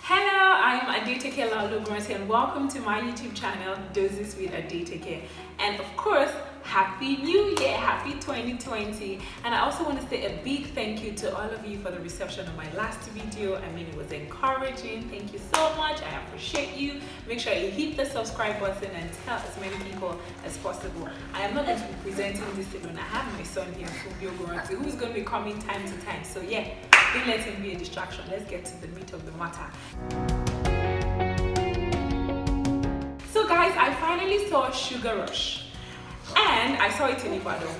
Hello, I'm Adeteke Lalugrati and welcome to my YouTube channel, Doses with Adeteke. And of course, Happy New Year, Happy 2020. And I also want to say a big thank you to all of you for the reception of my last video. I mean, it was encouraging. Thank you so much. I appreciate you. Make sure you hit the subscribe button and tell as many people as possible. I am not going to be presenting this alone. I have my son here, who's going to be coming time to time. So yeah, don't let him be a distraction. Let's get to the meat of the matter. So guys, I finally saw Sugar Rush. And I saw it in Ibadan,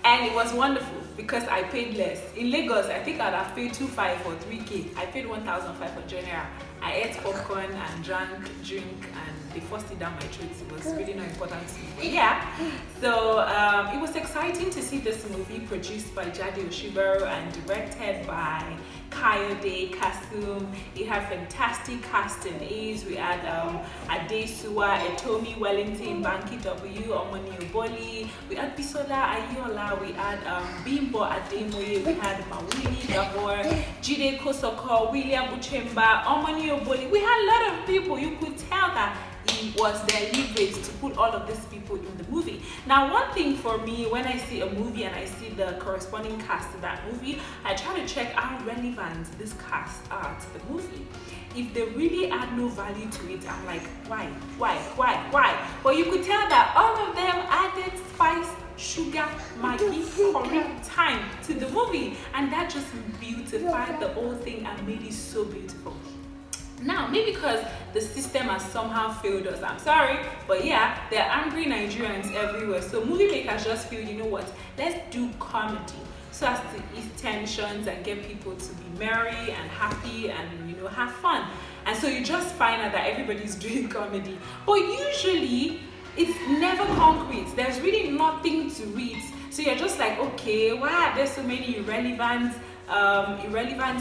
and it was wonderful because I paid less. In Lagos, I think I'd have paid 2,500 or 3K. I paid 1,500 naira. I ate popcorn and drank drink, and they forced it down my throat. It was really not important to me. But yeah, so it was exciting to see this movie produced by Jade Osiberu and directed by Kayode Kasum. It had fantastic casting. We had Adesuwa Etiomo, Wellington, Banky W, Omoni Oboli. We had Bisola Aiyeola. We had Bimbo Ademoye. We had Mawili Gabor, Jade Kosoko, Uchemba, Omoni Oboli. We had a lot of people. You could tell that it was deliberate to put all of these people in the movie. Now, one thing for me, when I see a movie and I see the corresponding cast to that movie, I try to check how relevant this cast are to the movie. If they really add no value to it, I'm like, why? But you could tell that all of them added spice, sugar, maggi, curry, time to the movie, and that just beautified the whole thing and made it so beautiful. Now, maybe because the system has somehow failed us, I'm sorry, but yeah, there are angry Nigerians everywhere. So movie makers just feel, you know what, let's do comedy so as to ease tensions and get people to be merry and happy and, you know, have fun. And so you just find out that everybody's doing comedy. But usually, it's never concrete. There's really nothing to read. So you're just like, okay, why are there so many irrelevant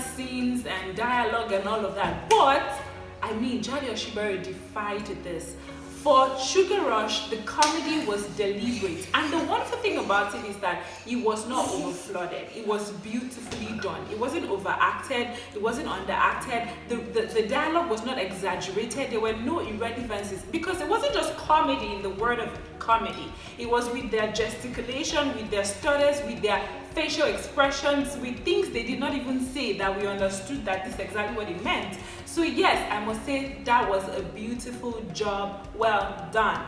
scenes and dialogue and all of that? But I mean, Jade Osiberu defied this. For Sugar Rush, the comedy was deliberate, and the wonderful thing about it is that it was not overflooded. It was beautifully done. It wasn't overacted. It wasn't underacted. The dialogue was not exaggerated. There were no irrelevancies because it wasn't just comedy in the word of comedy. It was with their gesticulation, with their stutters, with their facial expressions, with things they did not even say that we understood that this is exactly what it meant. So yes, I must say that was a beautiful job, well done.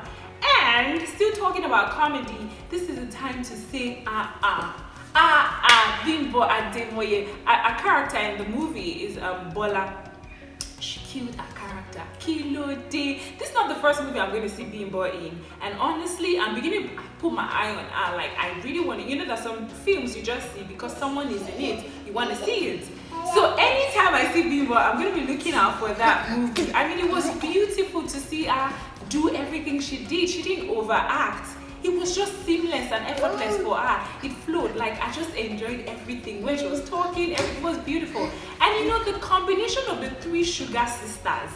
And still talking about comedy, this is the time to say Bimbo Ademoye. A character in the movie is Bola. She killed a character. Kayode. This is not the first movie I'm going to see Bimbo in, and honestly, I'm beginning to put my eye on her. Like, I really want to. You know, there's some films you just see because someone is in it, you want to see it. So anytime I see Bimbo, I'm going to be looking out for that movie. I mean, it was beautiful to see her do everything she did. She didn't overact. It was just seamless and effortless for her. It flowed. Like, I just enjoyed everything. When she was talking, everything was beautiful. And you know, the combination of the three sugar sisters,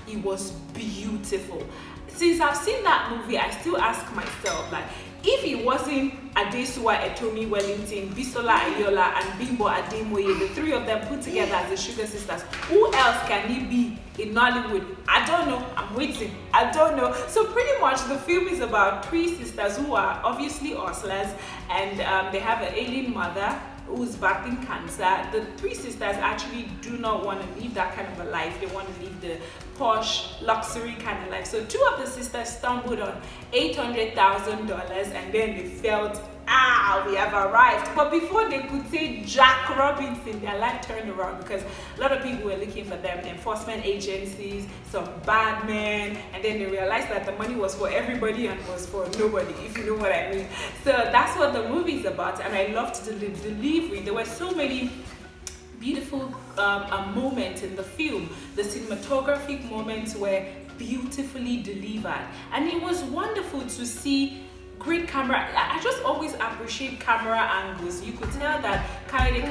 it was beautiful. Since I've seen that movie, I still ask myself, like, if it wasn't Adesuwa Etiomo, Wellington, Bisola Aiyeola, and Bimbo Ademoye, the three of them put together as the Sugar Sisters, who else can it be in Nollywood? I don't know. I'm waiting. I don't know. So pretty much the film is about three sisters who are obviously hustlers, and they have an ailing mother who's battling cancer. The three sisters actually do not want to live that kind of a life. They want to live the posh, luxury kind of life. So two of the sisters stumbled on $800,000, and then they felt, we have arrived. But before they could say Jack Robinson, their life turned around because a lot of people were looking for them, the enforcement agencies, some bad men, and then they realized that the money was for everybody and was for nobody, if you know what I mean. So that's what the movie is about, and I loved the delivery. There were so many beautiful moments in the film. The cinematographic moments were beautifully delivered, and it was wonderful to see great camera. I just always appreciate camera angles. You could tell that Kayode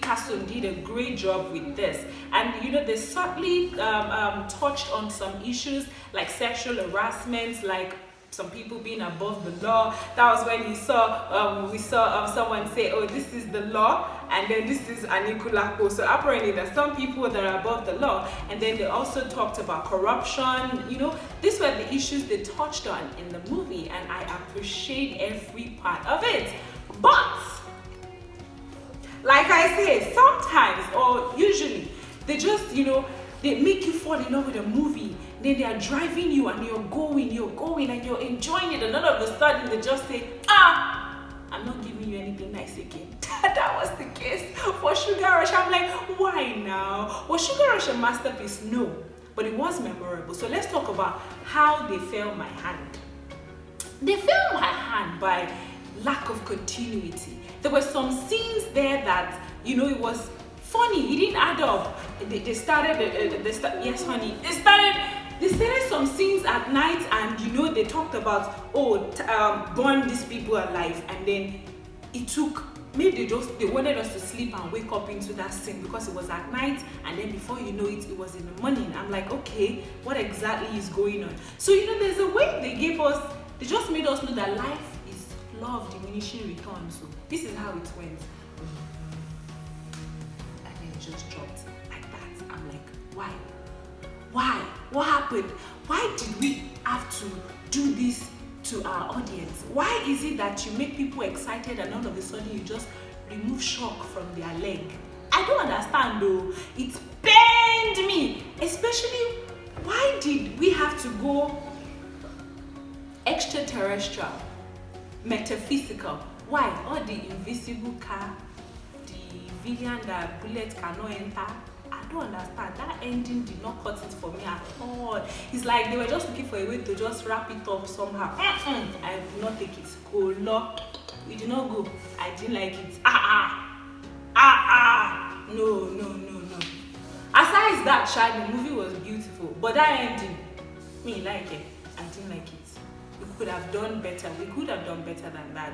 Kasum did a great job with this, and you know, they subtly touched on some issues like sexual harassment, like some people being above the law. That was when we saw someone say, oh, this is the law, and then this is Anikulapo. So apparently there's some people that are above the law. And then they also talked about corruption. You know, these were the issues they touched on in the movie, and I appreciate every part of it. But like I say, sometimes or usually they just, you know, they make you fall in love with a movie. Then they are driving you and you're going and you're enjoying it, and all of a sudden they just say, I'm not giving you anything nice again. That was the case for Sugar Rush. I'm like, why now? Was Sugar Rush a masterpiece? No, but it was memorable. So let's talk about how they fell my hand. They fell my hand by lack of continuity. There were some scenes there that, you know, it was funny. It didn't add up. They started some scenes at night, and you know, they talked about burn these people alive, and then it took, maybe they wanted us to sleep and wake up into that scene because it was at night, and then before you know it, it was in the morning. I'm like, okay, what exactly is going on? So, you know, there's a way they just made us know that life is law of diminishing returns. So this is how it went. And then it just dropped like that. I'm like, why? What happened? Why did we have to do this to our audience? Why is it that you make people excited and all of a sudden you just remove shock from their leg? I don't understand though. It pained me. Especially, why did we have to go extraterrestrial, metaphysical? Why? All the invisible car, the villain that bullet cannot enter. I don't understand. That ending did not cut it for me at all. It's like they were just looking for a way to just wrap it up somehow. I did not take it. Oh no, we did not go. I didn't like it. No. Aside that, child, the movie was beautiful, but that ending, me like it. I didn't like it. We could have done better. We could have done better than that.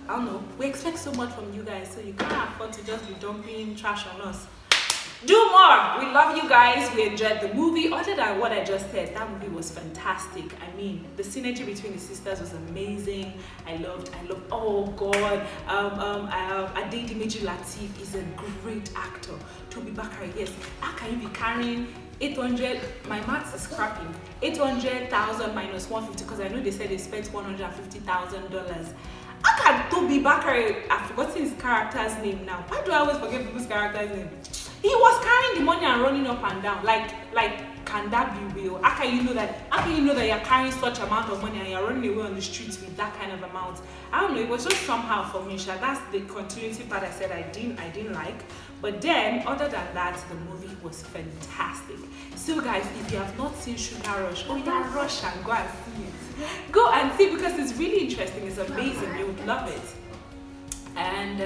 I don't know. We expect so much from you guys, so you can't afford to just be dumping trash on us. Do more. We love you guys. We enjoyed the movie. Other than what I just said, that movie was fantastic. I mean, the synergy between the sisters was amazing. I loved. Oh God. Adesuwa Lateef is a great actor. Toby Bakari, yes. How can you be carrying 800? My maths is crapping. 800,000 minus 150, because I know they said they spent $150,000. How can Toby Bakari? I've forgotten his character's name now. Why do I always forget people's character's name? He was carrying the money and running up and down. Like, can that be real? How can you know that? How can you know that you're carrying such amount of money and you're running away on the streets with that kind of amount? I don't know. It was just somehow for me. That's the continuity part I said I didn't like. But then, other than that, the movie was fantastic. So, guys, if you have not seen Sugar Rush, rush and go and see it. Go and see, because it's really interesting. It's amazing. You would love it. And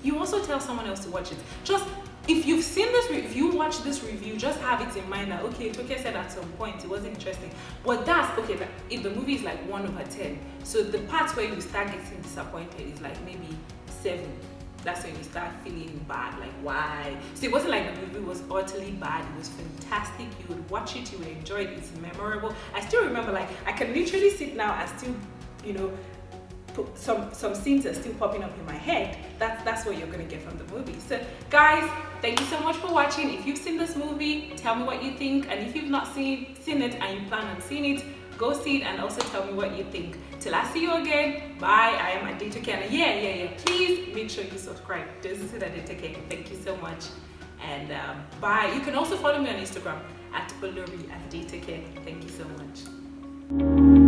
you also tell someone else to watch it. Just, if you've seen this, if you watch this review, just have it in mind that, okay, Toke said at some point it wasn't interesting. But that's, okay, if the movie is like 1/10, so the parts where you start getting disappointed is like maybe 7. That's when you start feeling bad, like why? So it wasn't like the movie was utterly bad. It was fantastic. You would watch it, you would enjoy it. It's memorable. I still remember, like, I can literally sit now and still, you know, some scenes are still popping up in my head. That's what you're gonna get from the movie. So guys, thank you so much for watching. If you've seen this movie, tell me what you think, and if you've not seen it and you plan on seeing it, go see it and also tell me what you think. Till I see you again, bye. I am Adesuwa. Yeah. Please make sure you subscribe. This is Adesuwa. Thank you so much, and bye. You can also follow me on Instagram at Adesuwa. Thank you so much.